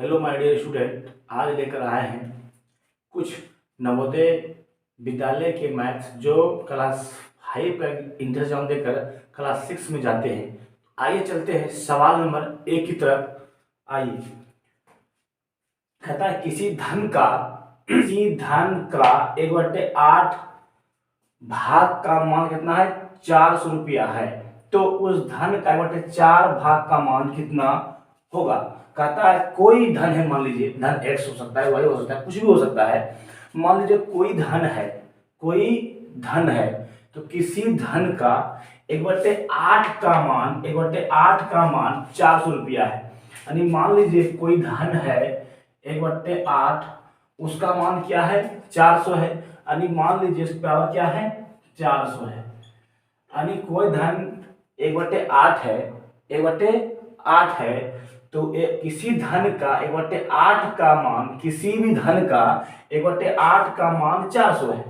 Hello my dear student, आज लेकर आए हैं कुछ नवोदय विद्यालय के मैथ्स जो क्लास 5 का इंतजाम देकर क्लास 6 में जाते हैं। आइए चलते हैं सवाल नंबर 1 की तरफ। आइए, कहता है किसी धन का 1/8 भाग का मान कितना है? 400 रुपया है। तो उस धन का 1/4 भाग का मान कितना होगा? कहता है कोई धन है, मान लीजिए धन x हो सकता है, y हो सकता है, कुछ भी हो सकता है। मान लीजिए कोई धन है, कोई धन है, तो किसी धन का 1/8 का मान 400 रुपया है। यानी मान लीजिए कोई धन है 1/8, उसका मान क्या है? 400 है। यानी मान लीजिए इसका पावर क्या है? 400 है। यानी कोई धन 1/8 है, 1/8 है, तो किसी धन का 1/8 का मान, किसी भी धन का 1/8 का मान 400 है।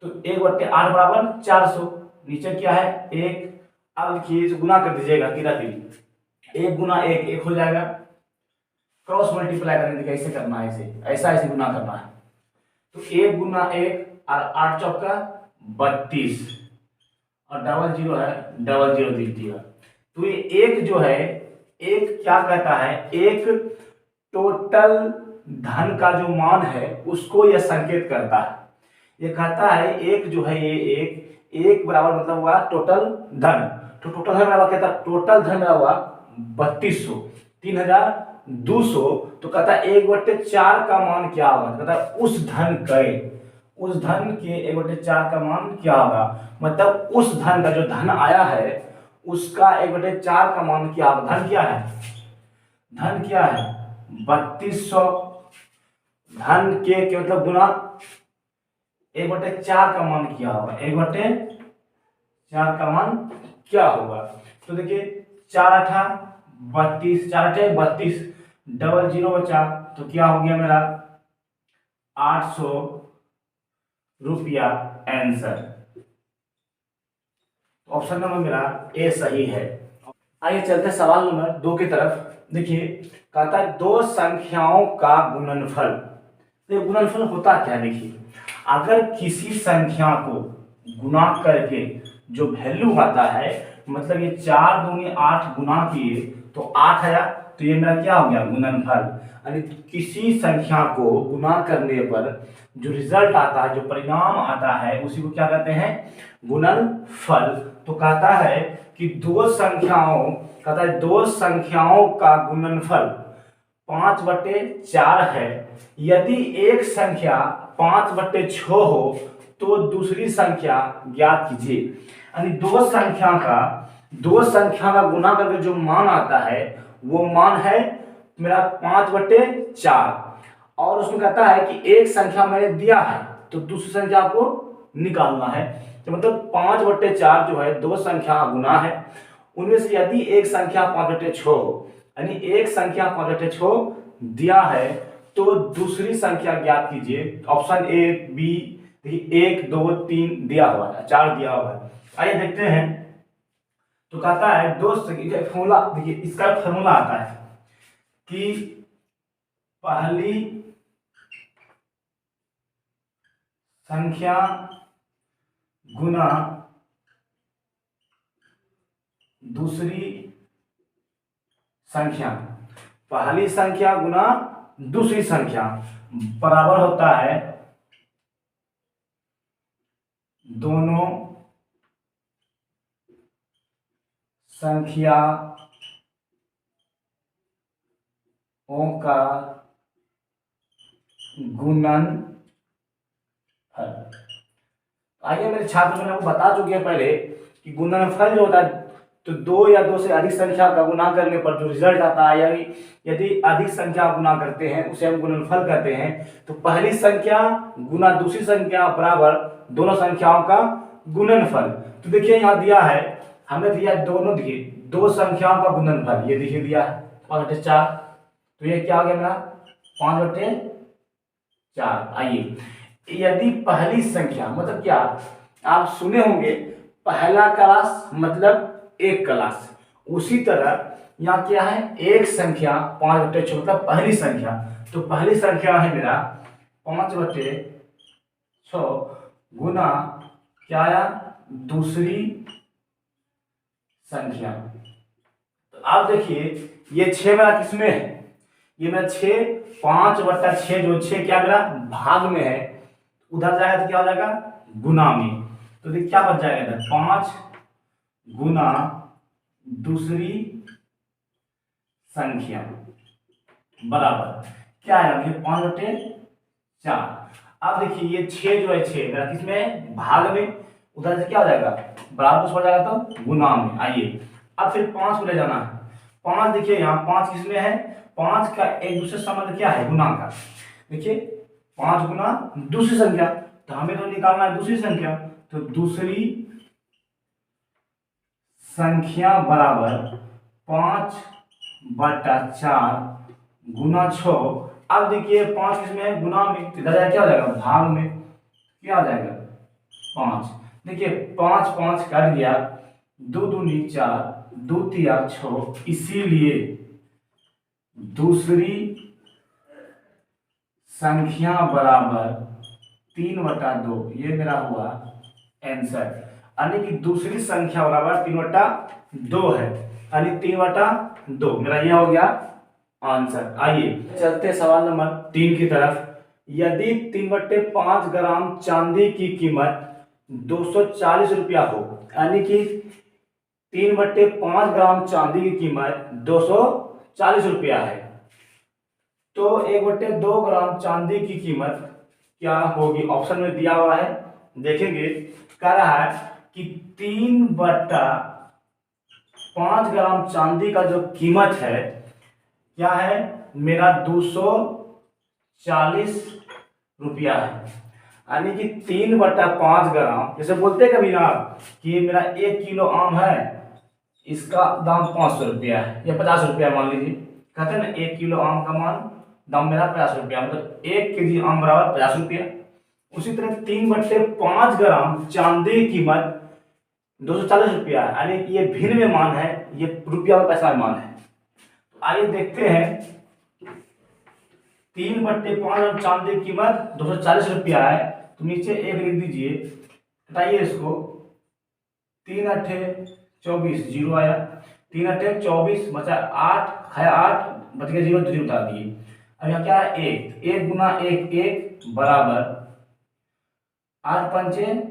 तो 1/8 बराबर 400। नीचे क्या है? 1। अब देखिए गुना कर दीजिएगा, तीरा तीन 1 गुना 1 1 हो जाएगा। क्रॉस मल्टीप्लाई करेंगे, कैसे करना है? ऐसे गुना करना है। तो 1 गुना 1 और 8 चौका 32 और डबल जीरो है, डबल जीरो लिख दिया। तो ये एक जो है, एक क्या कहता है? एक टोटल धन का जो मान है उसको यह संकेत करता है। ये कहता है एक जो है, ये एक बराबर मतलब हुआ टोटल धन। तो टोटल धन बराबर कहता है, टोटल धन हुआ 3200, 3200। तो कहता है 1/4 का मान क्या होगा? कहता है उस धन के 1/4 का मान क्या होगा? मतलब उस धन का जो धन आया है उसका 1/4 का मान क्या होगा? धन क्या है? धन क्या है? 3200। धन के मतलब गुना 1/4 का मान क्या होगा? 1/4 का मान क्या होगा? तो देखिए 4 8 32, 4 8 32, डबल जीरो बचा, तो क्या हो गया मेरा? 800 रुपया आंसर। ऑप्शन नंबर मेरा ए सही है। आइए चलते सवाल नंबर 2 की तरफ। देखिए कहता है दो संख्याओं का गुणनफल। तो गुणनफल होता क्या? देखिए अगर किसी संख्या को गुना करके जो वैल्यू आता है, मतलब ये 4 दूनी 8 गुना किए तो 8 आया, तो ये मेरा क्या हो गया? गुणनफल। यानी किसी संख्या को गुना करने पर जो रिजल्ट आता है, जो परिणाम आता है, उसी को क्या कहते हैं? गुणनफल। तो कहता है कि दो संख्याओं का गुणनफल 5/4 है। यदि एक संख्या 5/6 हो तो दूसरी संख्या ज्ञात कीजिए। यानी दो संख्या का गुना करके जो मान आता है वो मान है मेरा 5/4। और उसमें कहता है कि एक संख्या मैंने दिया है तो दूसरी संख्या आपको निकालना है। तो मतलब 5/4 जो है दो संख्या का गुना है। उनमें से यदि एक संख्या 5/6 हो, यानी एक संख्या 5/6 दिया है तो दूसरी संख्या ज्ञात कीजिए। ऑप्शन ए बी, देखिए 1 2 3 दिया हुआ है, 4 दिया हुआ है। आइए देखते हैं। तो कहता है दो फॉर्मूला, देखिए इसका फॉर्मूला आता है कि पहली संख्या गुना दूसरी संख्या, पहली संख्या गुना दूसरी संख्या बराबर होता है दोनों संख्याओं का गुणनफल। आइए मेरे छात्र, मैंने आपको बता चुके हैं पहले कि गुणनफल जो होता है, तो दो या दो से अधिक संख्या का गुना करने पर जो रिजल्ट आता है, यानी यदि अधिक संख्या गुना करते हैं उसे हम गुणनफल कहते हैं। तो पहली संख्या गुना दूसरी संख्या बराबर दोनों संख्याओं का गुणनफल। तो देखिए यहाँ दिया है, हमें दिया दोनों, दिए दो संख्याओं का गुणनफल, ये देखिए दिया है 5/4। तो ये क्या हो गया मेरा? 5/4। आइए यदि पहली संख्या मतलब क्या, आप सुने होंगे पहला क्लास मतलब एक क्लास, उसी तरह यहाँ क्या है, एक संख्या 5/6 मतलब पहली संख्या। तो पहली संख्या है मेरा 5/6 गुना क्या आया, दूसरी संख्या। तो आप देखिए ये 6 मेरा किसमें है, ये मेरा 6, 5/6 जो 6 क्या मेरा भाग में है, उधर जाएगा तो क्या हो जाएगा, गुना में। तो देखिए क्या बच जाएगा इधर, 5 गुना दूसरी संख्या बराबर क्या है, देखिए 5/4। अब देखिए ये 6 जो है 6 मेरा किसमें है, भाग में, उधर से क्या हो जाएगा, बराबर कुछ हो जाएगा तो गुना में। आइए अब फिर 5 को ले जाना है। 5 देखिए यहाँ 5 किसमें है, 5 का एक दूसरे संबंध क्या है, गुना का। देखिए 5 गुना दूसरी संख्या, तो हमें तो निकालना है दूसरी संख्या। तो दूसरी संख्या बराबर 5/4 गुना 6। अब देखिए 5 किसमें है, गुना में, तो इधर क्या हो जाएगा, भाग में, क्या आ जाएगा 5। देखिए 5 5 कट गया, 2 दूनी 4, 2 तिया 6, इसीलिए दूसरी संख्या बराबर 3/2। ये मेरा हुआ आंसर, यानी कि दूसरी संख्या बराबर 3/2 है, यानी 3/2 मेरा ये हो गया आंसर। आइए चलते सवाल नंबर 3 की तरफ। यदि 3/5 ग्राम चांदी की कीमत 240 रुपया हो, यानी कि 3/5 ग्राम चांदी की कीमत 240 रुपया है, तो 1/2 ग्राम चांदी की कीमत क्या होगी। ऑप्शन में दिया हुआ है, देखेंगे। कह रहा है कि 3/5 ग्राम चांदी का जो कीमत है क्या है, मेरा 240 रुपया है, यानी कि 3/5 ग्राम, जैसे बोलते कभी ना कि ये मेरा 1 किलो आम है, इसका दाम 500 रुपया है या 50 रुपया मान लीजिए। कहते हैं ना 1 किलो आम का मान दाम मेरा 50 रुपया, मतलब 1 केजी आम बराबर 50 रुपया। उसी तरह 3/5 ग्राम चांदी की कीमत 240 रुपया है, यानी कि ये भिन्न में मान है, ये रुपया में पैसा में मान है। आइए देखते हैं, 3/5 चांदी की कीमत 240 रुपया है, तो नीचे 1 लिख दीजिए, हटाइए इसको, 3 × 24 जीरो आया, 3 × 24 बचा 8 है, 8 बच गया, जीरो जीरो उतार दिए। अब यहाँ क्या है, 1 गुना 1 1 बराबर 8×5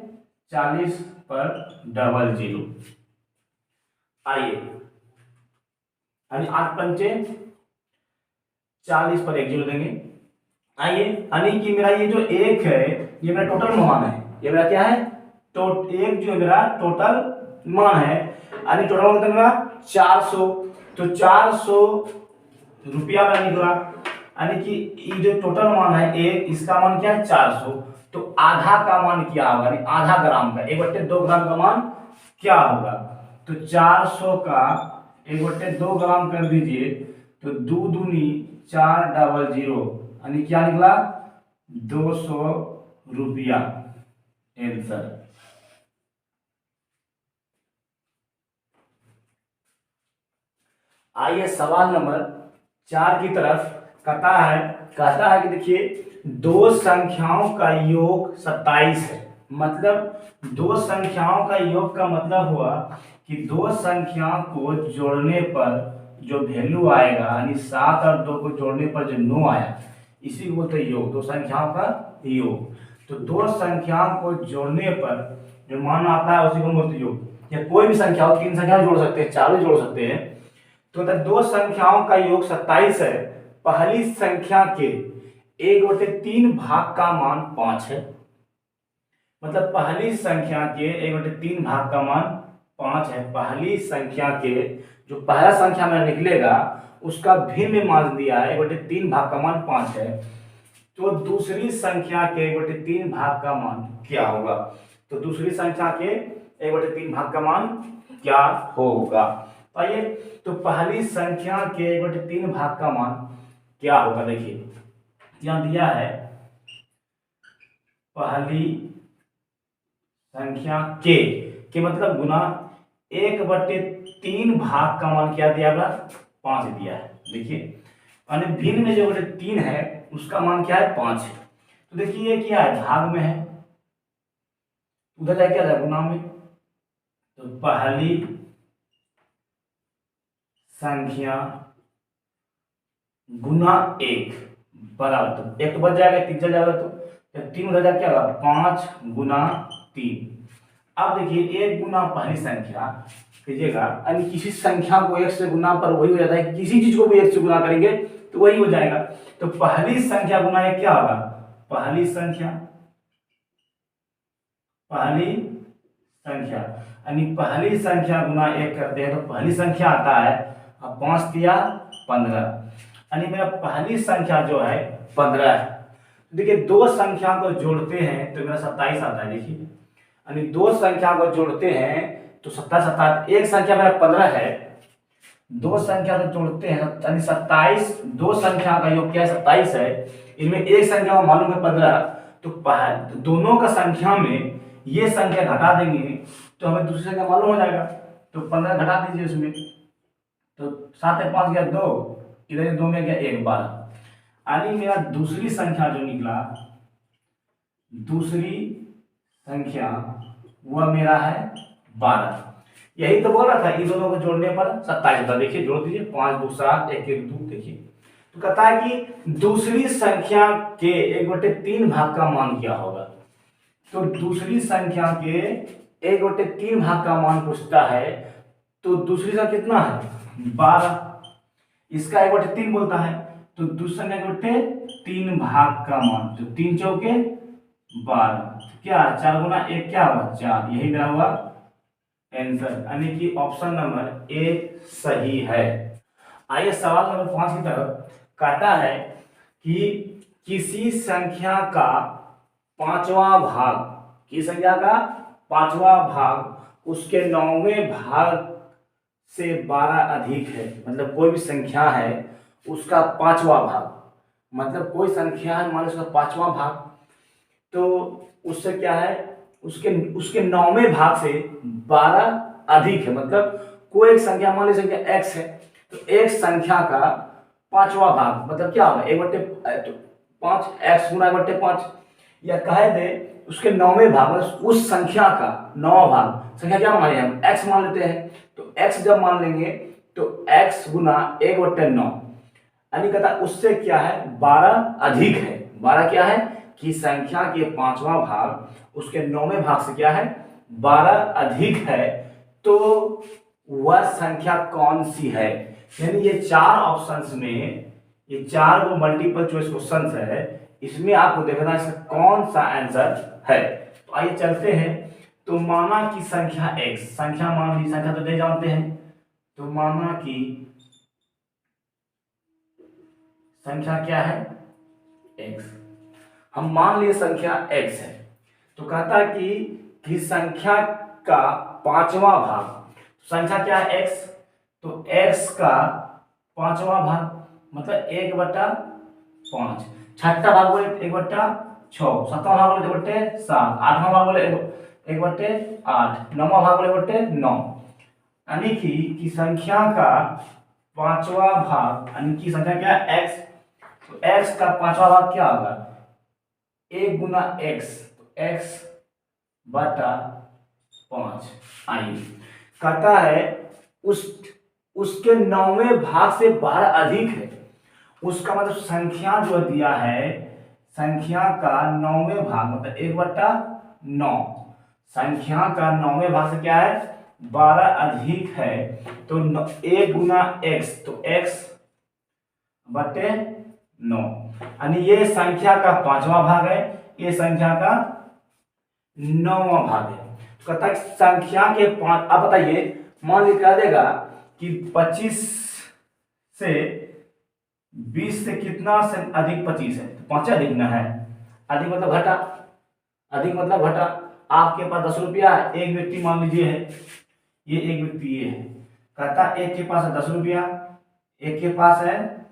40 पर डबल जीरो। आइए यानी 8×5 40 पर 1 जीरो देंगे। आइए यानी कि मेरा ये जो 1 है ये मेरा टोटल मान है, ये मेरा क्या है, तो 1 जो मेरा टोटल मान है, यानी टोटल मान कितना मेरा 400। तो 400 रुपया मेरा निकला, यानी कि ये जो टोटल मान है 1, इसका मान क्या है 400। तो आधा का मान क्या होगा, यानी आधा ग्राम का 1/2 ग्राम का मान क्या होगा। तो 400 का 1/2 ग्राम कर दीजिए, तो 2 दूनी 4 डबल जीरो, यानी क्या निकला 200 रुपया आंसर। आइए सवाल नंबर 4 की तरफ। कहता है कि देखिए दो संख्याओं का योग 27 है, मतलब दो संख्याओं का योग का मतलब हुआ कि दो संख्याओं को जोड़ने पर जो वैल्यू आएगा, यानी 7 और 2 को जोड़ने पर जो 9 आया, इसी को बोलते हैं योग, दो संख्याओं का योग। तो दो संख्याओं को जोड़ने पर जो मान आता है उसी को बोलते हैं योग। या कोई भी संख्या हो, 3 संख्या जोड़ सकते हैं, 4 जोड़ सकते हैं। तो दो संख्याओं का योग 27 है। पहली संख्या के 1/3 भाग का मान 5 है, मतलब पहली संख्या के 1/3 भाग का मान 5 है। पहली संख्या के जो पहला संख्या में निकलेगा उसका भिन्न मान दिया है, 1/3 भाग का मान 5 है। तो दूसरी संख्या के 1/3 भाग का मान क्या होगा। तो दूसरी संख्या के 1/3 भाग का मान क्या होगा। आइए तो पहली संख्या के 1/3 भाग का मान क्या होगा। देखिए यहाँ दिया है पहली संख्या के मतलब गुना 1/3 3 भाग का मान क्या दिया होगा, 5 दिया है। देखिए यानी भिन्न में जो 3 है उसका मान क्या है, 5 है। तो देखिए ये क्या है, भाग में है, उधर जाए क्या गुना में। तो पहली संख्या गुना 1 बराबर, तो 1 तो बच जाएगा, 3 चल जाएगा, तो 3 उधर जाए क्या होगा, 5 गुना 3। अब देखिए 1 गुना पहली संख्या कीजिएगा, यानी किसी संख्या को 1 से गुना पर वही हो जाता है, किसी चीज को भी 1 से गुना करेंगे तो वही हो जाएगा। तो पहली संख्या गुना 1 क्या होगा, पहली संख्या यानी पहली संख्या गुना 1 करते हैं तो पहली संख्या आता है, अब 5 दिया 15, यानी मेरा पहली संख्या जो है 15 है। देखिए दो संख्या को जोड़ते हैं तो मेरा 27 आता है। देखिए यानी दो संख्या को जोड़ते हैं तो 27 आता है। एक संख्या मेरा 15 है, दो संख्या को जोड़ते हैं यानी 27, दो संख्या का योग क्या है 27 है, इनमें एक संख्या को मालूम है 15, तो दोनों का संख्या में ये संख्या घटा देंगे तो हमें दूसरी संख्या मालूम हो जाएगा। तो 15 घटा दीजिए उसमें, तो 7 है 5 गया 2, इधर 2 में गया 1, 12, यानी मेरा दूसरी संख्या जो निकला, दूसरी संख्या वह मेरा है 12। यही तो बोल रहा था, इन दोनों को जोड़ने पर 27 होता है। देखिए जोड़ दीजिए, 5 2 7 1 1 2। देखिए तो कहता है कि दूसरी संख्या के 1/3 भाग का मान क्या होगा। तो दूसरी संख्या के 1/3 भाग का मान पूछता है, तो दूसरी संख्या कितना है 12, इसका 1/3 बोलता है, तो दूसरी संख्या 1/3 भाग का मान, तो 3 चौके 12, तो क्या 4 गुना 1 क्या हुआ 4, यही मेरा हुआ आंसर, यानी कि ऑप्शन नंबर ए सही है। आइए सवाल नंबर 5 की तरफ। कहता है कि किसी संख्या का पांचवा भाग, किसी संख्या का पांचवा भाग उसके 9वें भाग से 12 अधिक है। मतलब कोई भी संख्या है उसका पांचवा भाग, मतलब कोई संख्या है मान लो उसका पांचवा भाग, तो उससे क्या है उसके 9वें भाग से 12 अधिक है। मतलब कोई एक संख्या मान ली संख्या x है, तो एक संख्या का पांचवा भाग मतलब क्या होगा 1/5, x गुना 1/5, या कहे दे उसके 9वें भाग मतलब उस संख्या का 9वां भाग, संख्या क्या मान हम x मान लेते हैं, तो x जब मान लेंगे तो x गुना 1/9, यानी कहता उससे क्या है 12 अधिक है। 12 क्या है कि संख्या के पांचवा भाग उसके 9वें भाग से क्या है 12 अधिक है, तो वह संख्या कौन सी है। यानी ये 4 ऑप्शंस में, ये 4 वो मल्टीपल चॉइस क्वेश्चंस है, इसमें आपको देखना है इसका कौन सा आंसर है। तो आइए चलते हैं। तो माना कि संख्या x, संख्या मान ली, संख्या तो नहीं जानते हैं, तो माना कि संख्या क्या है x, हम मान लिए संख्या x है, तो कहता है कि संख्या का पांचवा भाग, संख्या क्या है x, तो x का पांचवा भाग मतलब 1/5, छठा भाग बोले 1/6, सातवां भाग बोले 1/7, आठवां भाग बोले 1/8, नौवां भाग बोले 1/9, यानी कि संख्या का पांचवा भाग, यानी कि संख्या क्या है x, तो x का पांचवा भाग क्या होगा 1 गुना x, तो x/5। आइए कहता है उसके 9वें भाग से 12 अधिक है, उसका मतलब संख्या जो दिया है, संख्या का 9वें भाग मतलब 1/9, संख्या का 9वें भाग से क्या है 12 अधिक है, तो 1 गुना x, तो x/9, यानी ये संख्या का पांचवा भाग है, ये संख्या का 9वां भाग है। तो कहता है संख्या के पांच, अब बताइए मान ली कह देगा कि 25 से 20 से कितना से अधिक 25 है, तो 5 अधिक ना है, अधिक मतलब घटा, अधिक मतलब घटा। आपके पास 10 रुपया है, एक व्यक्ति मान लीजिए है, ये एक व्यक्ति ये है, कहता एक के पास है 10 रुपया, एक के पास है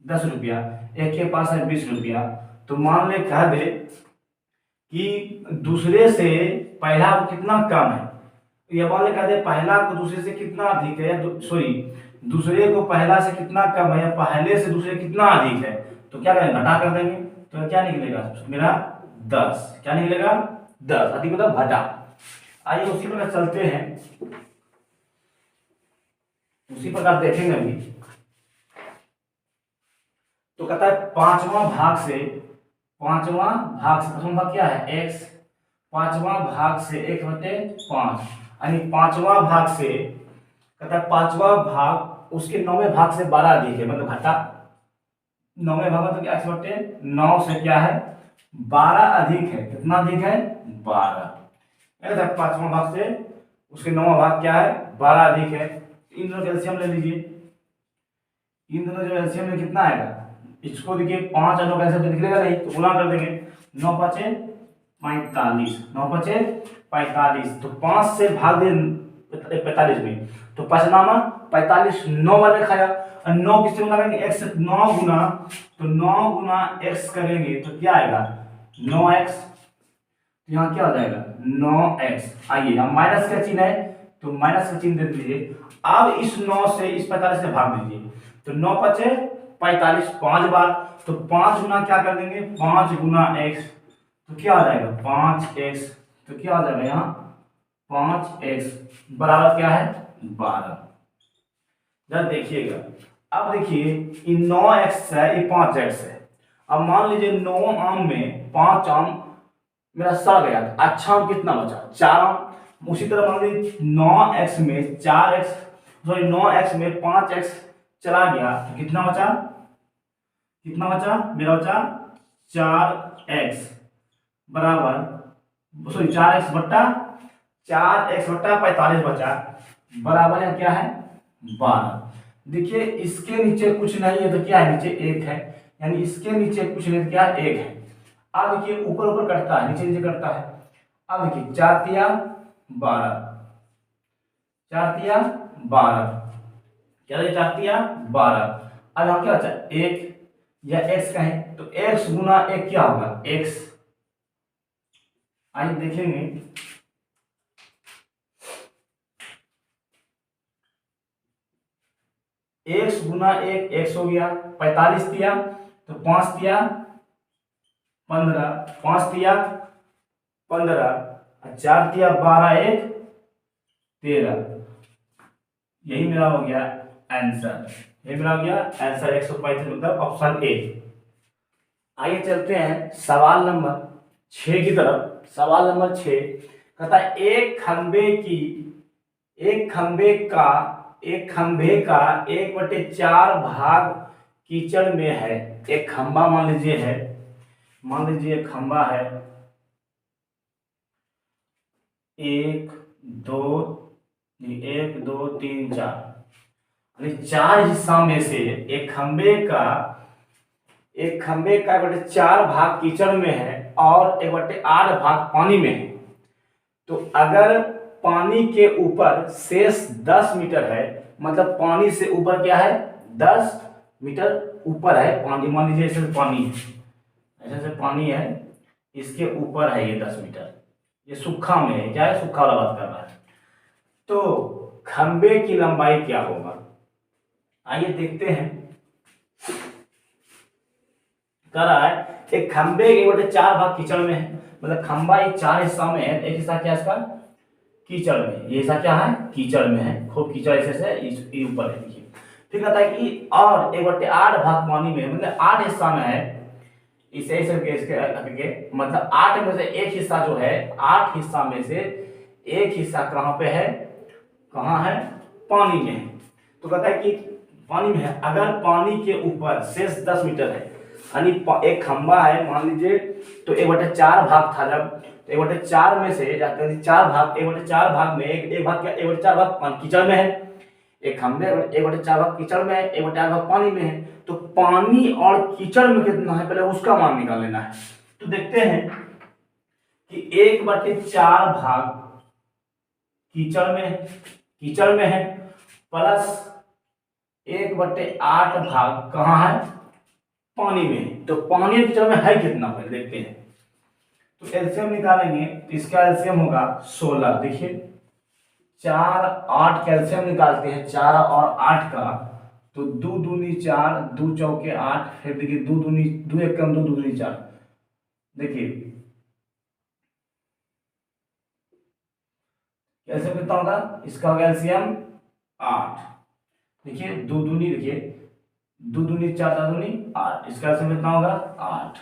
10 रुपया, एक के पास है 20 रुपया, तो मान ले कह दे कि दूसरे से पहला कितना कम है, ये वाले कहते हैं पहला को दूसरे से कितना अधिक है, सॉरी दूसरे को पहला से कितना कम है, या पहले से दूसरे कितना अधिक है। तो क्या करेंगे, घटा कर देंगे। तो क्या निकलेगा मेरा 10। क्या निकलेगा 10, अधिक मतलब घटा। आइए उसी प्रकार चलते हैं, उसी प्रकार देखेंगे अभी। तो कहता है पांचवा भाग से प्रथम भाग क्या है x, पांचवा भाग से 1/5, यानी पांचवा भाग से कहता है पांचवा भाग उसके 9वें भाग से 12 अधिक है, मतलब घटा। 9वें भाग में तो क्या x/9 से क्या है 12 अधिक है। कितना अधिक है 12। पांचवा भाग से उसके 9वां भाग क्या है 12 अधिक है। इन दोनों एलसीएम ले लीजिए। इन दोनों जो एलसीएम में कितना आएगा, इसको देखिए 5 और 9 कैसे तो निकलेगा नहीं, तो गुणा कर देंगे। 9 5 45, 9 5 45, तो 5 से भाग दे 45 में, तो 5 नामा 45, 9 बार में खाया। और 9 किससे गुना करेंगे, x से। 9 गुना, तो 9 गुना x करेंगे तो क्या आएगा 9x। तो यहाँ क्या हो जाएगा 9x। आइए हम माइनस का चिन्ह है तो माइनस का चिन्ह दे दीजिए। अब इस 9 से इस 45 से भाग दीजिए, तो 9 5 45, 5 बार, तो 5 गुना क्या कर देंगे 5 गुना x, तो क्या आ जाएगा 5x। तो क्या आ जाएगा यहाँ 5x बराबर क्या है 12। जरा देखिएगा, अब देखिए ये 9x है, ये 5x है। अब मान लीजिए 9 आम में 5 आम मेरा सड़ गया, अच्छा आम कितना बचा 4 आम। उसी तरह मान लीजिए 9x में 4x, सॉरी 9x में 5x चला गया, तो कितना बचा, कितना बचा मेरा बचा 4x बराबर, सॉरी 4x बट्टा 45 बचा, बराबर है क्या है 12। देखिए इसके नीचे कुछ नहीं है तो क्या है नीचे 1 है, यानी इसके नीचे कुछ नहीं तो क्या है 1 है। अब देखिए ऊपर ऊपर कटता है, नीचे नीचे कटता है। अब देखिए 4 तिया 12, 4 तिया 12, क्या 4 तिया 12। अब यहाँ क्या बचा 1 या x कहें, तो x गुना 1 क्या होगा x। आइए देखेंगे, x गुना 1 x हो गया, 45 तिया तो 5 तिया 15, 5 तिया 15, 4 तिया 12, 1 13। यही मेरा हो गया आंसर, ये मेरा हो गया आंसर 135, मतलब ऑप्शन ए। आइए चलते हैं सवाल नंबर 6 की तरफ। सवाल नंबर 6 कहता है एक खंबे का 1/4 भाग कीचड़ में है। एक खंबा मान लीजिए है, मान लीजिए खंबा है 1 2 3 4, यानी 4 हिस्सा में से एक खंबे का 1/4 भाग कीचड़ में है और 1/8 भाग पानी में है। तो अगर पानी के ऊपर शेष 10 मीटर है, मतलब पानी से ऊपर क्या है 10 मीटर ऊपर है पानी, मान लीजिए ऐसे पानी है, ऐसे पानी है, इसके ऊपर है ये 10 मीटर, ये सूखा में है, क्या है सूखा वाला बात कर रहा है। तो खंबे की लंबाई क्या होगा, आइए देखते हैं। कह रहा है एक खंबे के 1/4 भाग कीचड़ में है, मतलब खंबा ये 4 हिस्सा में है, एक हिस्सा क्या है इसका कीचड़ में, ये हिस्सा क्या है कीचड़ में है, खूब कीचड़ ऐसे से ऊपर है। देखिए फिर कहता है कि और 1/8 भाग पानी में, मतलब 8 हिस्सा में है, इसे इसके मतलब 8 में से एक हिस्सा जो है, 8 हिस्सा में से एक हिस्सा कहाँ पे है, कहाँ है पानी में है। तो कहता है कि पानी में है, अगर पानी के ऊपर शेष 10 मीटर है, यानी एक खंबा है मान लीजिए, तो 1/4 भाग था जब, तो 1/4 में से जाते हैं 4 भाग, 1/4 भाग में एक भाग क्या 1/4 भाग कीचड़ में है, एक खंबे 1/4 भाग कीचड़ में है, 1/8 भाग पानी में है। तो पानी और कीचड़ में कितना है पहले उसका मान निकाल लेना है। तो देखते हैं कि 1/4 भाग कीचड़ में है प्लस 1/8 भाग कहाँ है पानी में। तो पानी और कीचड़ में है कितना पहले देखते हैं। तो एलसीएम निकालेंगे तो इसका एलसीएम होगा 16। देखिए 4 8 कैल्शियम निकालते हैं 4 और 8 का, तो 2 दूनी 4, 2 चौके 8, फिर देखिए 2 दूनी 2 एक कम 2 दूनी 4, देखिए कैल्शियम कितना होगा, इसका कैल्शियम 8, देखिए 2 दूनी, देखिए 2 दूनी 4, 4 दूनी 8, इसका कैल्शियम कितना होगा 8।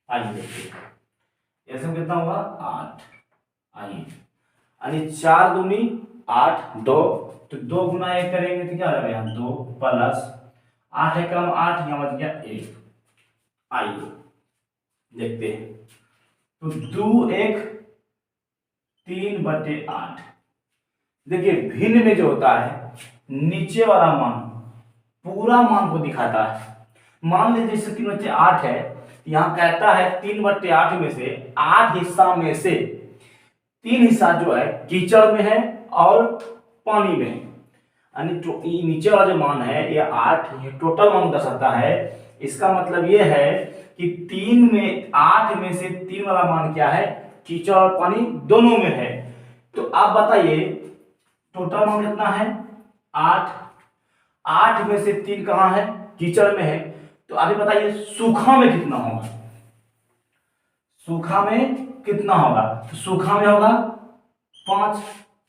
आइए देखिए कैल्शियम कितना होगा 8। आइए यानी 4 दूनी 8, 2, तो 2 गुना 1 करेंगे तो क्या रहेगा यहाँ 2 प्लस 8 है कम 8, यहाँ बच गया 1। आइए देखते हैं, तो 2 1 3/8। देखिए भिन्न में जो होता है नीचे वाला मान पूरा मान को दिखाता है। मान लीजिए जैसे 3/8 है, यहाँ कहता है 3/8 में से 8 हिस्सा में से 3 हिस्सा जो है कीचड़ में है और पानी में है, यानी नीचे वाला जो मान है ये 8, ये टोटल मान दर्शाता है। इसका मतलब ये है कि 8 में से 3 वाला मान क्या है, कीचड़ और पानी दोनों में है। तो आप बताइए टोटल मान कितना है 8, 8 में से 3 कहाँ है, कीचड़ में है। तो अभी बताइए सूखा में कितना होगा, सूखा में कितना होगा, तो सूखा में होगा 5।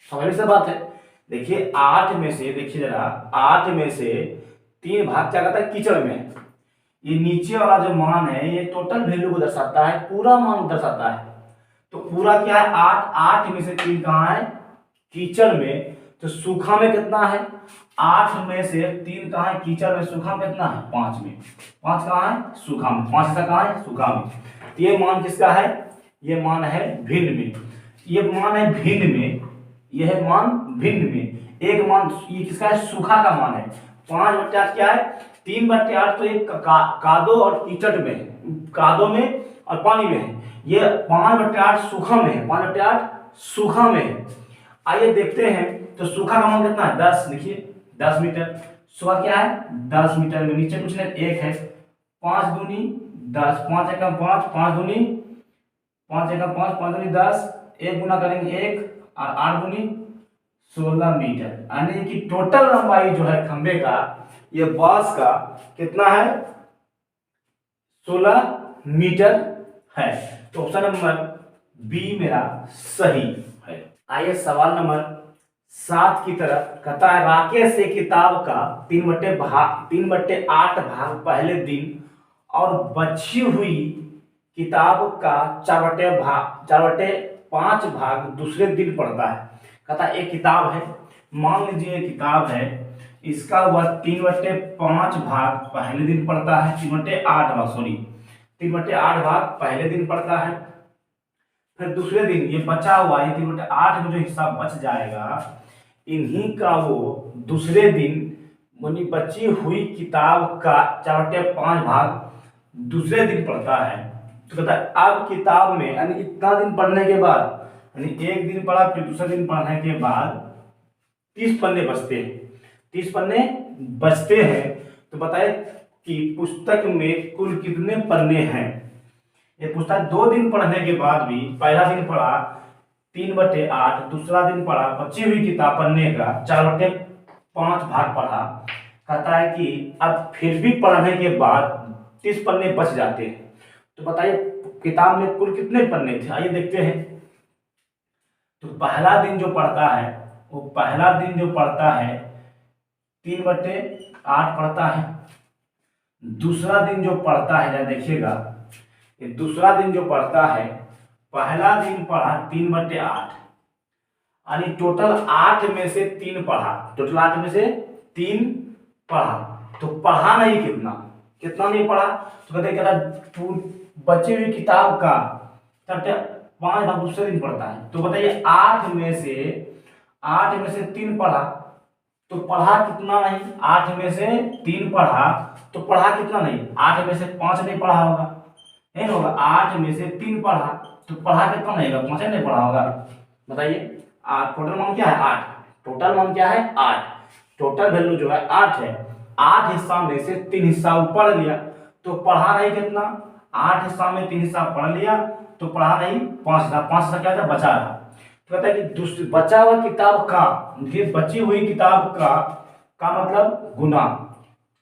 स्वाभाविक सी बात है। देखिए 8 में से, देखिए जरा 8 में से 3 भाग क्या करता है कीचड़ में। ये नीचे वाला जो मान है ये टोटल वैल्यू को दर्शाता है, पूरा मान दर्शाता है। तो पूरा क्या है 8, 8 में से 3 कहाँ है कीचड़ में। तो सूखा में कितना है, 8 में से 3 कहाँ है कीचड़ में, सूखा में कितना है 5 में, 5 कहाँ है सूखा में, 5 हिस्सा कहाँ है सूखा में। तो ये मान किसका है, ये मान है भिन्न में, ये मान है भिन्न में, ये है मान भिन्न में। एक मान ये किसका है, सूखा का मान है। 5/8 क्या है, 3/8 तो ये कादो और कीचड़ में है, कादो में और पानी में है। ये 5/8 सूखा में है, 5/8 सूखा में है। आइए देखते हैं, तो सूखा का मान कितना है 10, लिखिए 10 मीटर। सूखा क्या है 10 मीटर में, नीचे कुछ नहीं 1 है, 5 दूनी 10, 5 एकम 5, 5 दूनी 5 एकम 5, 5 दूनी 10, 1 गुना करेंगे 1 और 8 दूनी 16 मीटर। यानी कि टोटल लंबाई जो है खंबे का, ये बांस का कितना है 16 मीटर है। तो ऑप्शन नंबर बी मेरा सही है। आइए सवाल नंबर 7 की तरफ, कहता है राकेश से किताब का 3/8 भाग पहले दिन और बची हुई किताब का 4/5 भाग दूसरे दिन पढ़ता है। कहता है एक किताब है, मान लीजिए एक किताब है, इसका वह 3/5 भाग पहले दिन पढ़ता है, 3/8 भाग 3/8 भाग पहले दिन पढ़ता है। फिर दूसरे दिन ये बचा हुआ ये 3/8 में जो हिस्सा बच जाएगा, इन्हीं का वो दूसरे दिन बची हुई किताब का 4/5 भाग दूसरे दिन पढ़ता है। तो कहता है अब किताब में, यानी इतना दिन पढ़ने के बाद, यानी एक दिन पढ़ा फिर दूसरे दिन पढ़ने के बाद 30 पन्ने बचते हैं, 30 पन्ने बचते हैं। तो बताए कि पुस्तक में कुल कितने पन्ने हैं। ये पूछता है 2 दिन पढ़ने के बाद भी, पहला दिन पढ़ा 3/8, दूसरा दिन पढ़ा बची हुई किताब पन्ने का 4/5 भाग पढ़ा। कहता है कि अब फिर भी पढ़ने के बाद 30 पन्ने बच जाते हैं। तो बताइए किताब में कुल कितने पन्ने थे, आइए देखते हैं। तो पहला दिन जो पढ़ता है, वो पहला दिन जो पढ़ता है 3/8 पढ़ता है। दूसरा दिन जो पढ़ता है, जरा देखिएगा, ये दूसरा दिन जो पढ़ता है, पहला दिन पढ़ा 3/8, यानी टोटल 8 में से 3 पढ़ा, टोटल 8 में से 3 पढ़ा। तो पढ़ा नहीं कितना नहीं पढ़ा। तो कहते बची हुई किताब का 5 भाग दूसरे दिन पढ़ता है। तो बताइए 8 में से 3 पढ़ा, तो पढ़ा कितना नहीं, 8 में से 3 पढ़ा तो पढ़ा कितना नहीं, 8 में से 5 नहीं पढ़ा होगा, नहीं होगा। 8 में से 3 पढ़ा तो पढ़ा कितना नहीं होगा, 5 नहीं पढ़ा होगा। बताइए टोटल मान क्या है 8, टोटल मान क्या है 8, टोटल वैल्यू जो है 8 है। 8 हिस्सा में से 3 हिस्सा पढ़ लिया तो पढ़ा नहीं कितना, 8 हिस्सा में 3 हिस्सा पढ़ लिया तो पढ़ा नहीं 5 हिस्सा, 5 हिस्सा क्या था बचा रहा। तो कहता है कि दूसरी बचा हुआ किताब का, देखिए बची हुई किताब का मतलब गुना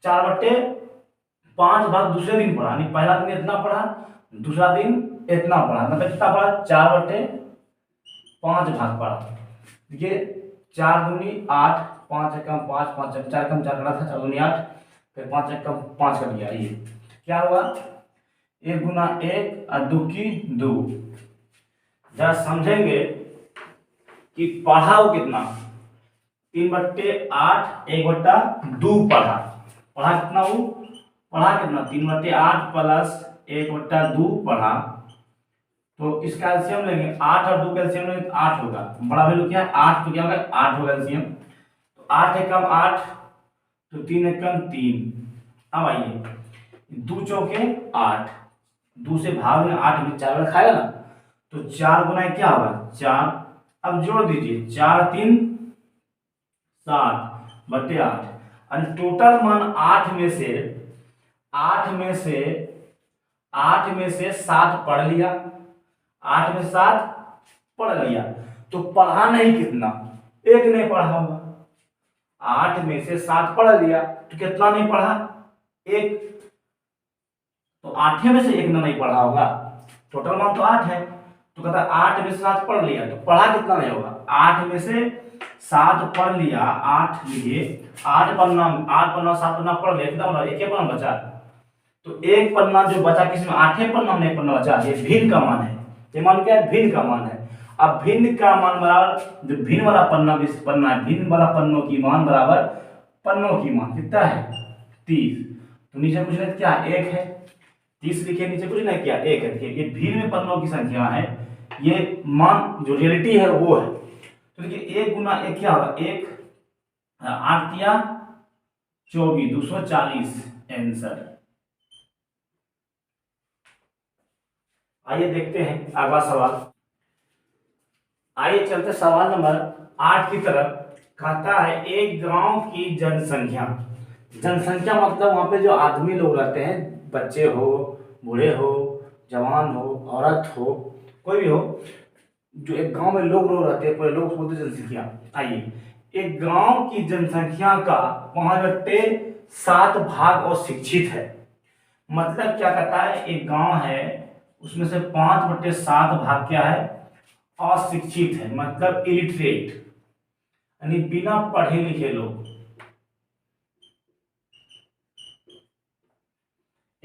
4/5 भाग दूसरे दिन पढ़ा, यानी पहला दिन इतना पढ़ा, दूसरा दिन इतना पढ़ा, मतलब कितना पढ़ा 4/5 भाग पढ़ा। देखिए 4 दूनी 8, 5 एकम 5, 5 4 एकम 4 कटा था, 4 दूनी 8, फिर 5 एकम 5 कट गया। ये क्या हुआ 1 गुना 1 और 2 की 2। जरा समझेंगे कि पढ़ा हो कितना 3/8 1/2 पढ़ा, पढ़ा कितना हो, पढ़ा कितना 3/8 प्लस 1/2 पढ़ा। तो इसका एलसीएम लेंगे 8 और 2 का एलसीएम लेंगे तो 8 होगा, बड़ा वैल्यू क्या है 8, तो क्या होगा 8 होगा एलसीएम। तो 8 एकम 8, तो 3 एकम 3। अब आइए 2 चौके 8, 2 से भाग में 8 में 4 में खाएगा ना, तो 4 गुना क्या होगा 4। अब जोड़ दीजिए 4 3 7/8, और टोटल मान 8 में से 7 पढ़ लिया, 8 में 7 पढ़ लिया, तो पढ़ा नहीं कितना, एक नहीं पढ़ा होगा। 8 में से 7 पढ़ लिया तो कितना नहीं पढ़ा, एक, तो 8 में से एक नहीं पढ़ा होगा, टोटल मान तो 8 है, तो कहता 8 में से 7 पढ़ लिया तो पढ़ा कितना नहीं होगा, 8 में से 7 पढ़ लिया, 8 लिए 8 पन्ना 7 पन्ना पढ़ लिया, कितना बचा, एक पन्ना बचा, तो एक पन्ना जो बचा किसमें 8 पन्ना में, 1 पन्ना बचा, ये भिन्न का मान है। ये मान क्या है, भिन्न का मान है। अब भिन्न का मान बराबर जो भिन्न वाला पन्ना है, भिन्न वाला पन्नों की मान बराबर पन्नों की मान कितना है 30, तो नीचे कुछ नहीं क्या 1 है, 30 लिखे, नीचे कुछ नहीं क्या 1 है। देखिए ये भिन्न में पन्नों की संख्या है, ये मान जो रियलिटी है वो है। तो देखिए 1 गुना 1 क्या होगा 1, 8 किया 24, 240 आंसर। आइए देखते हैं अगला सवाल। आइए चलते सवाल नंबर 8 की तरफ। कहता है एक गांव की जनसंख्या, जनसंख्या मतलब वहां पे जो आदमी लोग रहते हैं, बच्चे हो, बूढ़े हो, जवान हो, औरत हो, कोई भी हो, जो एक गांव में लोग रहते हैं, पूरे लोग बोलते जनसंख्या। आइए एक गांव की जनसंख्या का 5/7 भाग और शिक्षित है। मतलब क्या कहता है एक गांव है उसमें से 5/7 भाग क्या है अशिक्षित है, मतलब इलिटरेट, यानी बिना पढ़े लिखे लोग।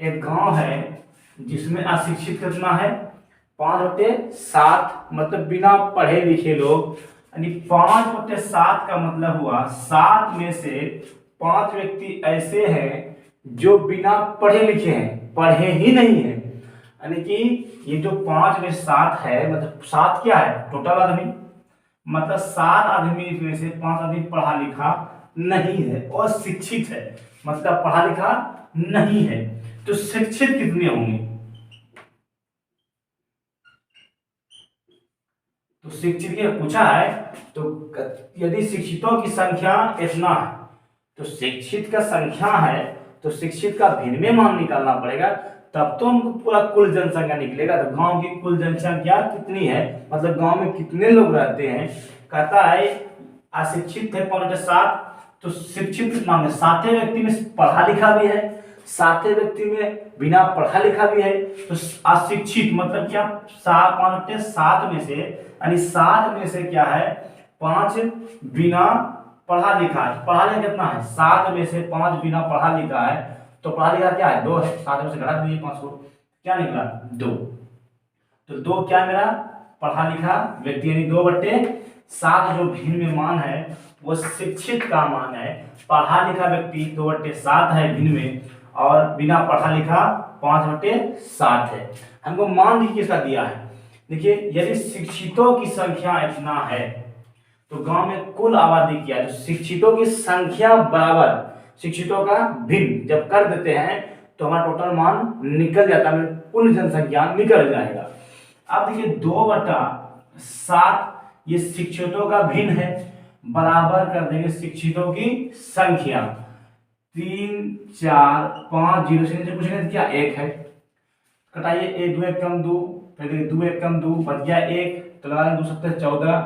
एक गांव है जिसमें अशिक्षित कितना है 5/7, मतलब बिना पढ़े लिखे लोग, यानी 5/7 का मतलब हुआ 7 में से 5 व्यक्ति ऐसे हैं जो बिना पढ़े लिखे हैं, पढ़े ही नहीं है। यानी कि ये जो 5 में 7 है, मतलब 7 क्या है टोटल आदमी, मतलब 7 आदमी में से 5 आदमी पढ़ा लिखा नहीं है और शिक्षित है, मतलब पढ़ा लिखा नहीं है। तो शिक्षित कितने होंगे, तो शिक्षित की पूछा है, तो यदि शिक्षितों की संख्या इतना है तो शिक्षित का संख्या है, तो शिक्षित का भिन्न में मान निकालना पड़ेगा, तब तो हमको पूरा कुल जनसंख्या निकलेगा। तो गांव की कुल जनसंख्या कितनी है, मतलब गांव में कितने लोग रहते हैं। कहता है अशिक्षित है 5/7, तो शिक्षित कितना में 7 व्यक्ति में पढ़ा लिखा भी है, 7 व्यक्ति में बिना पढ़ा लिखा भी है। तो अशिक्षित मतलब क्या 5/7 में से, यानी 7 में से क्या है 5 बिना पढ़ा लिखा है। पढ़ा लिखा कितना है 7 में से 5 बिना पढ़ा लिखा है, तो पढ़ा लिखा क्या है 2 है, 7 में से घटा दीजिए 5 को, क्या निकला 2। तो 2 क्या मेरा पढ़ा लिखा व्यक्ति, यानी 2/7 जो भिन्न में मान है वो शिक्षित का मान है। पढ़ा लिखा व्यक्ति 2/7 है भिन्न में, और बिना पढ़ा लिखा 5/7 है। हमको मान देखिए किसका दिया है, देखिए यदि शिक्षितों की संख्या इतना है तो गांव में कुल आबादी क्या है, तो शिक्षितों की संख्या बराबर शिक्षितों का भिन्न जब कर देते हैं तो हमारा टोटल मान निकल जाता है, कुल जनसंख्या निकल जाएगा। अब देखिए 2/7 ये शिक्षितों का भिन्न है, बराबर कर देंगे शिक्षितों की संख्या 3 4 5 0 से नीचे कुछ नहीं क्या 1 है, कटाइए 1 2 1 कम 2, फिर 2 1 कम 2 बच गया 1, तो लगा देंगे 2×7=14,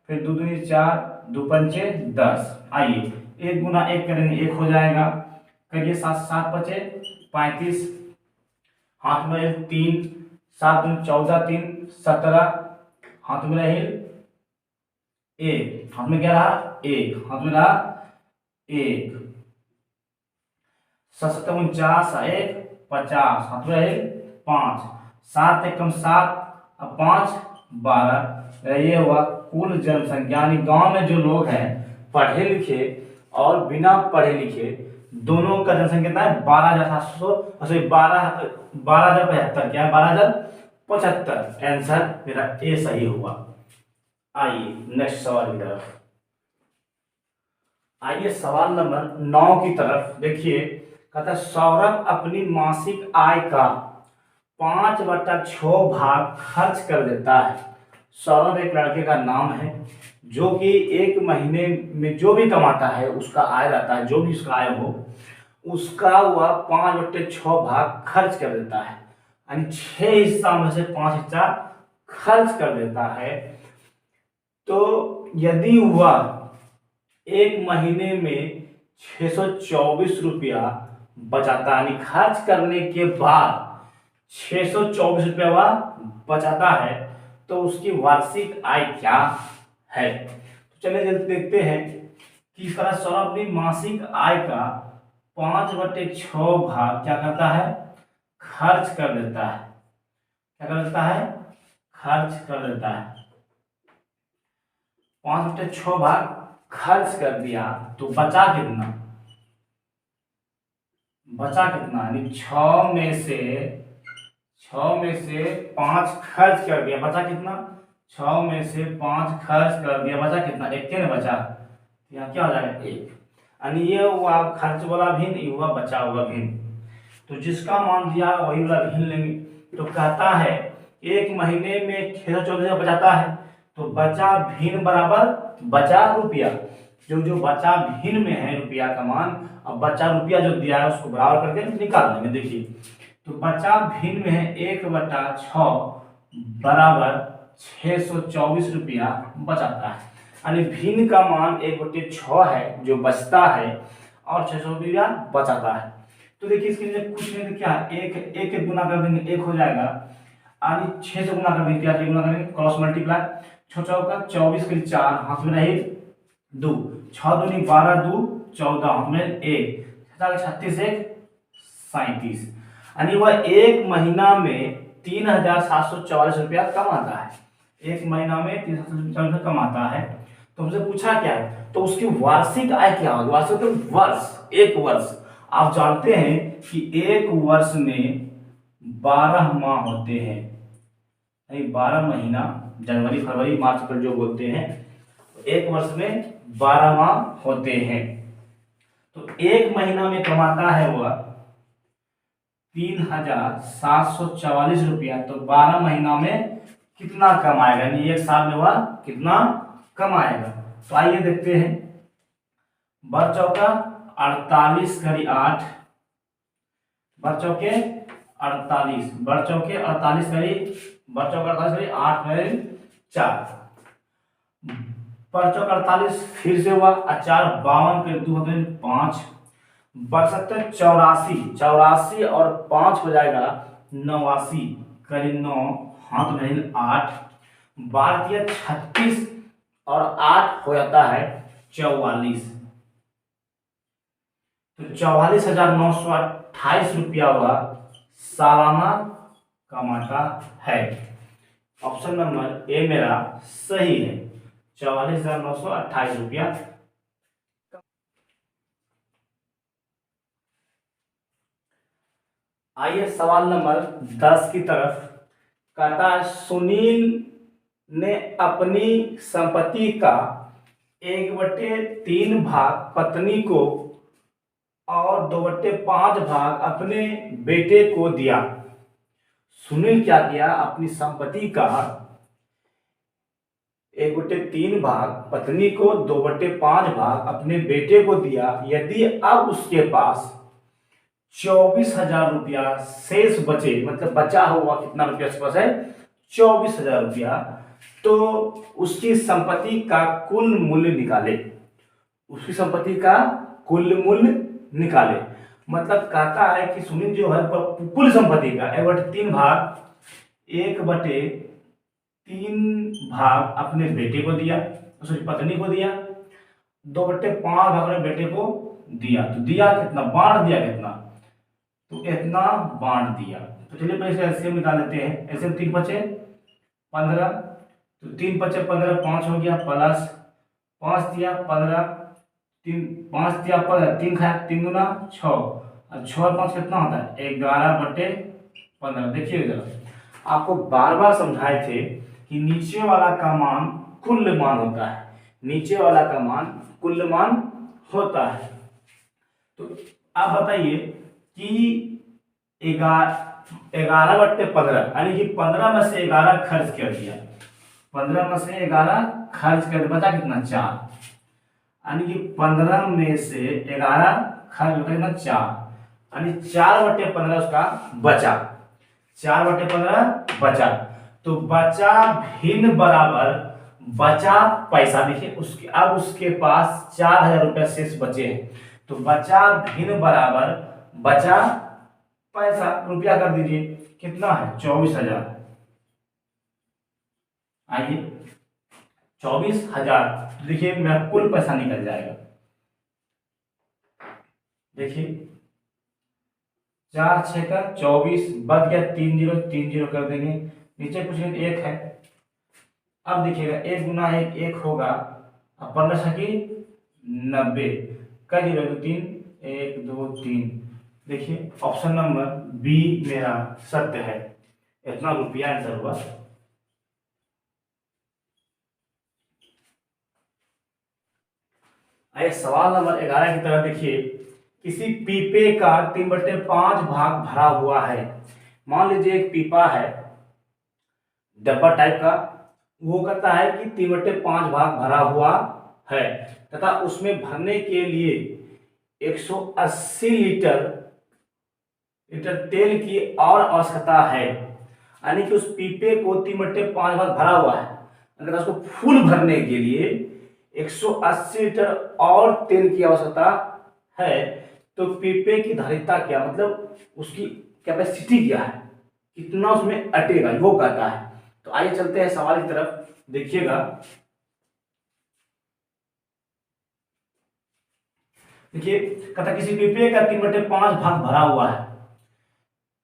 फिर 2×2=4, 2×5=10। आइए 1 × 1 करेंगे 1 हो जाएगा, करिए 7×7=35, हाथ में 3, 7×2=14, 3 17, हाथ में रहे 1, हाथ में क्या रहा 1, हाथ में रहा 1, 7×7=49, हाथ में रहे 5, 7 × 7 अब 5 12। ये हुआ कुल जनसंख्या, यानी गांव में जो लोग हैं पढ़े लिखे और बिना पढ़े लिखे दोनों का जनसंख्या कितना है 12,700, सॉरी 12,075, क्या है 12,075। आंसर मेरा ए सही हुआ। आइए नेक्स्ट सवाल की तरफ। आइए सवाल नंबर 9 की तरफ देखिए, कहता है सौरभ अपनी मासिक आय का 5/6 भाग खर्च कर देता है। सौरभ एक लड़के का नाम है जो कि एक महीने में जो भी कमाता है उसका आय रहता है, जो भी उसका आय हो उसका वह 5/6 भाग खर्च कर देता है, यानी 6 हिस्सा में से 5 हिस्सा खर्च कर देता है। तो यदि वह एक महीने में 624 रुपया बचाता, यानी खर्च करने के बाद 624 रुपया वह बचाता है, तो उसकी वार्षिक आय क्या है। तो चलिए देखते हैं कि इस तरह सौरभ अपनी मासिक आय का 5/6 भाग क्या करता है, खर्च कर देता है। क्या कर देता है, खर्च कर देता है। 5/6 भाग खर्च कर दिया तो बचा कितना, बचा कितना, यानी 6 में से 5 खर्च कर दिया, बचा कितना, 6 में से 5 खर्च कर दिया, बचा कितना, 1 ने बचा, यहाँ क्या हो जाएगा 1, यानी ये हुआ खर्च वाला भिन्न, ये हुआ बचा हुआ भिन्न। तो जिसका मान दिया वही वाला भिन्न लेंगे। तो कहता है एक महीने में 624 बचाता है, तो बचा भिन्न बराबर बचा रुपया, जो बचा भिन्न में है रुपया का मान, अब बचा रुपया जो दिया है उसको बराबर करके निकाल देंगे। देखिए तो बचा भिन्न में है 1/6 बराबर 624 रुपया बचाता है, यानी भिन्न का मान 1/6 है जो बचता है और 600 रुपया बचाता है। तो देखिए इसके लिए कुछ नहीं तो क्या एक एक गुना कर देंगे 1 हो जाएगा, यानी 6 से गुना कर देंगे, क्या गुना करेंगे क्रॉस मल्टीप्लाई, 6 चौका 24 के 4, हाथ में रहे 2, 6 दूनी 12, 2 14, हाथ में 1, 36 1 37, यानी वह एक महीना में 3,744 रुपया कमाता है। एक महीना में 3,744 रुपया कमाता है। तो हमसे पूछा क्या है, तो उसकी वार्षिक आय क्या होगी, वार्षिक तो वर्ष, एक वर्ष। आप जानते हैं कि एक वर्ष में 12 माह होते हैं, 12 महीना, जनवरी फरवरी मार्च अप्रैल जो बोलते हैं, एक वर्ष में 12 माह होते हैं। तो एक महीना में कमाता है वह 3,744 रुपया, तो 12 महीना में कितना कमाएगा, यानी एक साल में वह कितना कमाएगा। तो आइए देखते हैं, बर चौका 48 करी 8, बर चौके 48, बर चौके 48 करी, बर चौका 48 करी 8 में 4, बर चौका 48 फिर से हुआ 4 52 के 2 होते हैं 5, बरसत्तर 84, 84 और 5 हो जाएगा 89 करी 9, हाथ में 8, बार दिया 36 और 8 हो जाता है 44, तो 44,928 रुपया हुआ सालाना कमाता है। ऑप्शन नंबर ए मेरा सही है, 44,928 रुपया। आइए सवाल नंबर 10 की तरफ। कहता है सुनील ने अपनी संपत्ति का 1/3 भाग पत्नी को और 2/5 भाग अपने बेटे को दिया। सुनील क्या किया, अपनी संपत्ति का 1/3 भाग पत्नी को, 2/5 भाग अपने बेटे को दिया। यदि अब उसके पास 24,000 रुपया शेष बचे, मतलब बचा हुआ कितना रुपया उसके पास है 24,000 रुपया, तो उसकी संपत्ति का कुल मूल्य निकाले, उसकी संपत्ति का कुल मूल्य निकाले। मतलब कहता है कि सुनील जो है कुल संपत्ति का 1/3 अपने बेटे को दिया, सॉरी पत्नी को दिया, 2/5 अपने बेटे को दिया। तो दिया कितना, बांट दिया कितना, तो इतना बांट दिया। तो चलिए पहले एलसीएम निकाल लेते हैं। एलसीएम 3 बचे 15, तो 3 बचे 15, 5 हो गया, प्लस 5 दिया 15, 3 5 दिया 15, 3 खाया, 3 दूना 6, और 6 और 5 कितना होता है 11/15। देखिए जरा, आपको बार बार समझाए थे कि नीचे वाला का मान कुल मान होता है, नीचे वाला का मान कुल मान होता है। तो आप बताइए कि 11/15 यानी कि 15 में से 11 खर्च कर दिया, 15 में से 11 खर्च कर, बचा कितना 4, यानी कि 15 में से 11 खर्च बचा कितना 4, यानी 4/15 उसका बचा, 4/15 बचा। तो बचा भिन्न बराबर बचा पैसा, देखिए उसके अब उसके पास 4000 रुपया शेष बचे हैं। तो बचा भिन्न बराबर बचा पैसा, रुपया कर दीजिए कितना है 24,000। आइए 24,000, देखिए मेरा कुल पैसा निकल जाएगा। देखिए 4 6 का 24 बच गया, 3 0 3 0 कर देंगे, नीचे कुछ नहीं 1 है। अब देखिएगा 1 गुना 1 1 होगा, अब 15 छकी 90, कई 0 3 1 2 3। देखिए ऑप्शन नंबर बी मेरा सत्य है, इतना रुपया आंसर हुआ। आइए सवाल नंबर 11 की तरफ देखिए, किसी पीपे का 3/5 भाग भरा हुआ है। मान लीजिए एक पीपा है डब्बा टाइप का, वो कहता है कि 3/5 भाग भरा हुआ है तथा उसमें भरने के लिए 180 लीटर तेल की और आवश्यकता है। यानी कि उस पीपे को 3/5 भाग भरा हुआ है, अगर उसको फुल भरने के लिए 180 लीटर और तेल की आवश्यकता है, तो पीपे की धारिता क्या, मतलब उसकी कैपेसिटी क्या है, कितना उसमें अटेगा, वो कहता है। तो आइए चलते हैं सवाल की तरफ, देखिएगा। देखिए कहता किसी पीपे का 3/5 भाग भरा हुआ है,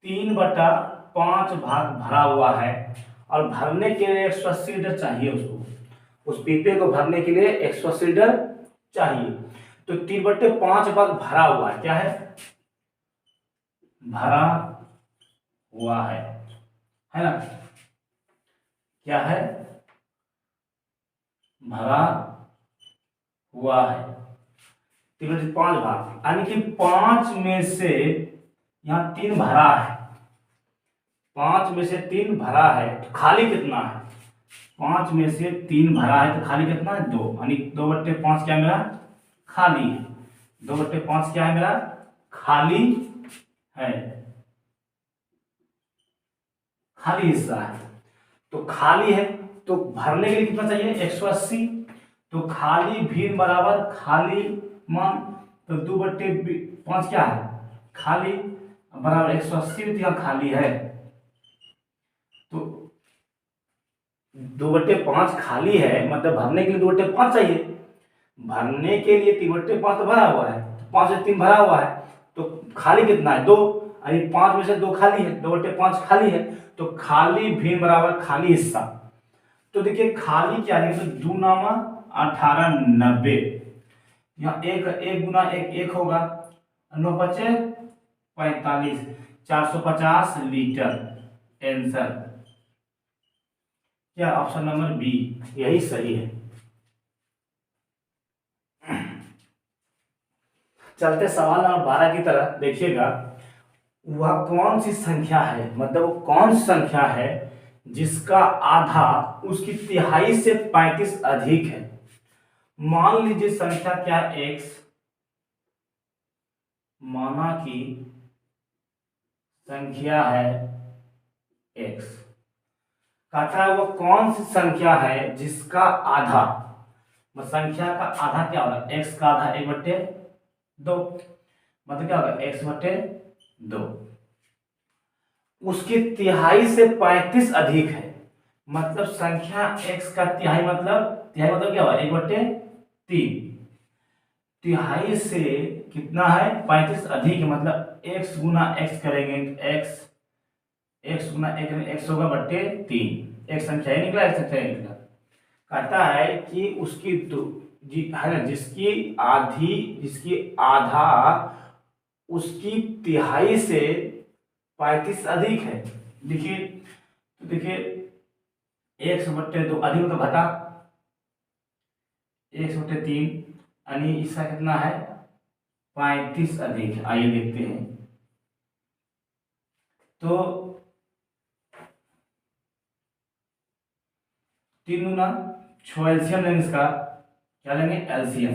3/5 भाग भरा हुआ है और भरने के लिए 180 लीटर चाहिए उसको, उस पीपे को भरने के लिए 180 लीटर चाहिए। तो 3/5 भाग भरा हुआ है, क्या है भरा हुआ है ना, क्या है भरा हुआ है 3/5 भाग, यानी कि 5 में से यहाँ 3 भरा है, 5 में से 3 भरा है, तो खाली कितना है, 5 में से 3 भरा है तो खाली कितना है 2, यानी 2/5 क्या मेरा खाली है, 2/5 क्या है मेरा खाली है, खाली हिस्सा है। तो खाली है तो भरने के लिए कितना चाहिए 180, तो खाली भी बराबर खाली मान, तो 2/5 क्या है खाली बराबर 180 यहाँ खाली है, तो 2/5 खाली है, मतलब भरने के लिए 2/5 चाहिए, भरने के लिए 3/5 तो भरा हुआ है, तो 5 से 3 भरा हुआ है, तो खाली कितना है 2, अरे 5 में से 2 खाली है, 2/5 खाली है, तो खाली भी बराबर खाली हिस्सा। तो देखिए खाली क्या है, तो 2 नामा 18 90, यहाँ एक गुना एक होगा, 9 बचे 45, 450 लीटर आंसर क्या ऑप्शन नंबर बी यही सही है। चलते सवाल नंबर 12 की तरह देखिएगा, वह कौन सी संख्या है, मतलब वो कौन सी संख्या है जिसका आधा उसकी तिहाई से 35 अधिक है। मान लीजिए संख्या क्या x, माना कि संख्या है x, कहता है वो कौन सी संख्या है जिसका आधा, संख्या का आधा क्या होगा, x का आधा 1/2, मतलब क्या होगा x/2, उसकी तिहाई से 35 अधिक है, मतलब संख्या x का तिहाई मतलब क्या हुआ 1/3, तिहाई से कितना है 35 अधिक है, मतलब x गुना x करेंगे तो x गुना x होगा 3, एक संख्या ही निकला, एक संख्या ही निकला। कहता है कि उसकी है ना जिसकी आधा उसकी तिहाई से 35 अधिक है। देखिए तो देखिए 1/2 अधिक तो घटा 1/3 यानी इसका कितना है 35 अधिक है। आइए देखते हैं तो 3 गुना 6 एलसीएम लेंगे, इसका क्या लेंगे एलसीएम,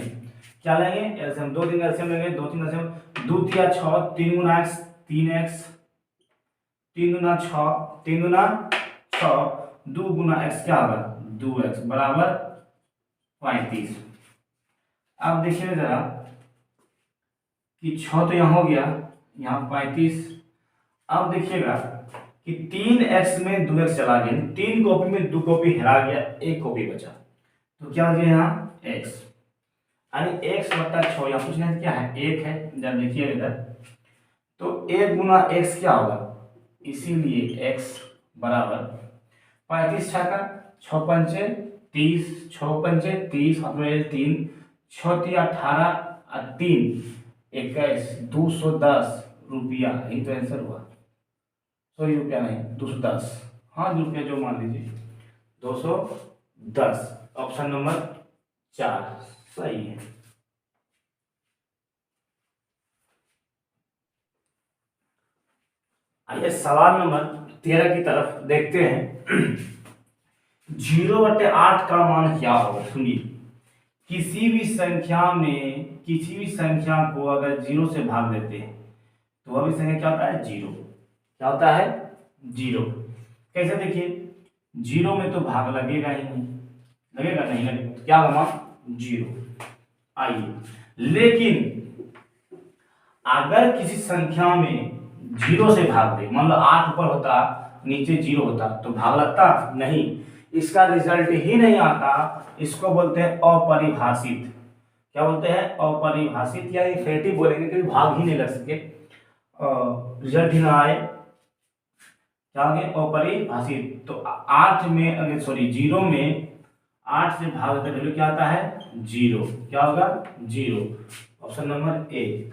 क्या लेंगे एलसीएम, 2 3 एलसीएम लेंगे, 2 3 एलसीएम, 2 तिया 6, 3 गुना x 3x, 3 गुना 6 3 गुना 6, 2 गुना x क्या होगा 2x बराबर 35। अब देखिए जरा कि 6 तो यहाँ हो गया, यहाँ 35। अब देखिएगा कि 3x में 2x चला गया, 3 कॉपी में 2 कॉपी हेरा गया, 1 कॉपी बचा, तो क्या हो गया यहाँ x, यानी x/6, यहाँ पूछना है क्या है 1 है। जब देखिए इधर तो 1 गुना x क्या होगा, इसीलिए x बराबर 35 का 6 पंचे 30, 6 पंचे 30, 3 6 3 18 और 3 21, 210 रुपया, यही तो आंसर हुआ। 100 रुपया नहीं 210, हाँ रुपया जो मान लीजिए 210, ऑप्शन नंबर 4 सही है। आइए सवाल नंबर 13 की तरफ देखते हैं। 0/8 का मान क्या होगा, सुनिए किसी भी संख्या को अगर 0 से भाग देते हैं तो वह भी संख्या क्या होता है 0, क्या होता है 0। कैसे देखिए 0 में तो भाग लगेगा ही नहीं, लगेगा नहीं, लगेगा तो क्या होगा 0। आइए लेकिन अगर किसी संख्या में 0 से भाग दे, मान लो 8 ऊपर होता नीचे 0 होता तो भाग लगता नहीं, इसका रिजल्ट ही नहीं आता, इसको बोलते हैं अपरिभाषित। क्या बोलते हैं अपरिभाषित या इनफिनिटी बोलेंगे कि भाग ही नहीं लग सके, रिजल्ट ही ना आए, क्या होंगे अपरिभाषित। तो 8 में अगर सॉरी 0 में 8 से भाग देते वैल्यू क्या आता है 0, क्या होगा 0, ऑप्शन नंबर ए।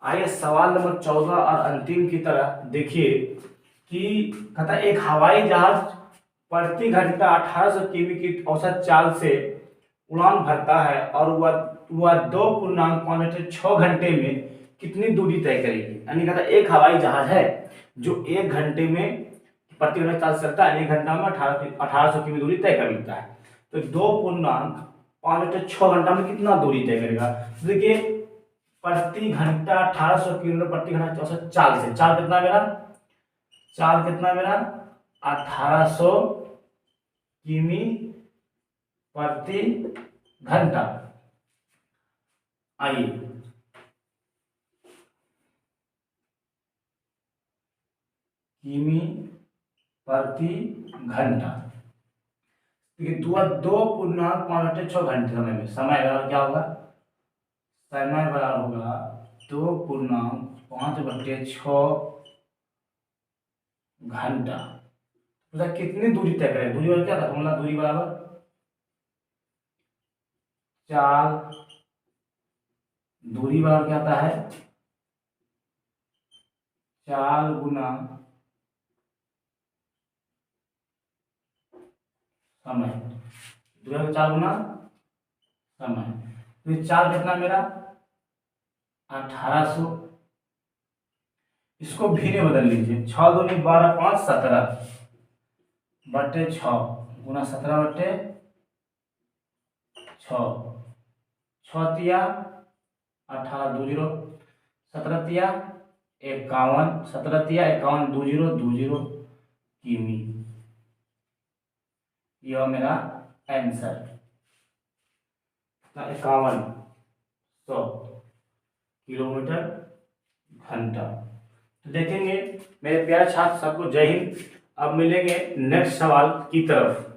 आइए सवाल नंबर 14 और अंतिम की तरह देखिए कि कहता एक हवाई जहाज प्रति घंटा 1800 किमी की औसत चाल से उड़ान भरता है और वह 2.6 घंटे में कितनी दूरी तय करेगी। यानी कहता एक हवाई जहाज है जो 1 घंटे में प्रति घंटा चाल से चलता है, 1 घंटा में 1800 किमी दूरी तय कर लेता है, तो 2.6 घंटा में कितना दूरी तय करेगा। तो देखिए प्रति घंटा 1800 किलोमीटर प्रति घंटा औसत चाल से, चाल कितना मेरा 1800 किमी प्रति घंटा। आइए किमी प्रति घंटा, देखिए 2.5 घंटे समय में समय बराबर क्या होगा, समय बराबर होगा 2.5/6 घंटा। तो कितनी दूरी तय करें, दूरी बराबर क्या था फॉर्मूला, दूरी बराबर चाल, दूरी बराबर क्या आता है चाल गुना समय, दूरी चाल गुना समय। तो चाल कितना मेरा 1800, इसको भी ने बदल लीजिए, 6 दूनी 12 5 17 बटे 6 गुना 17 बटे 6, 6 तिया 18 2 0, 17 तिया 51 17 तिया 51 20 किमी। यह मेरा आंसर 5100 किलोमीटर घंटा। तो देखेंगे मेरे प्यारे छात्र सबको जय हिंद। अब मिलेंगे नेक्स्ट सवाल की तरफ।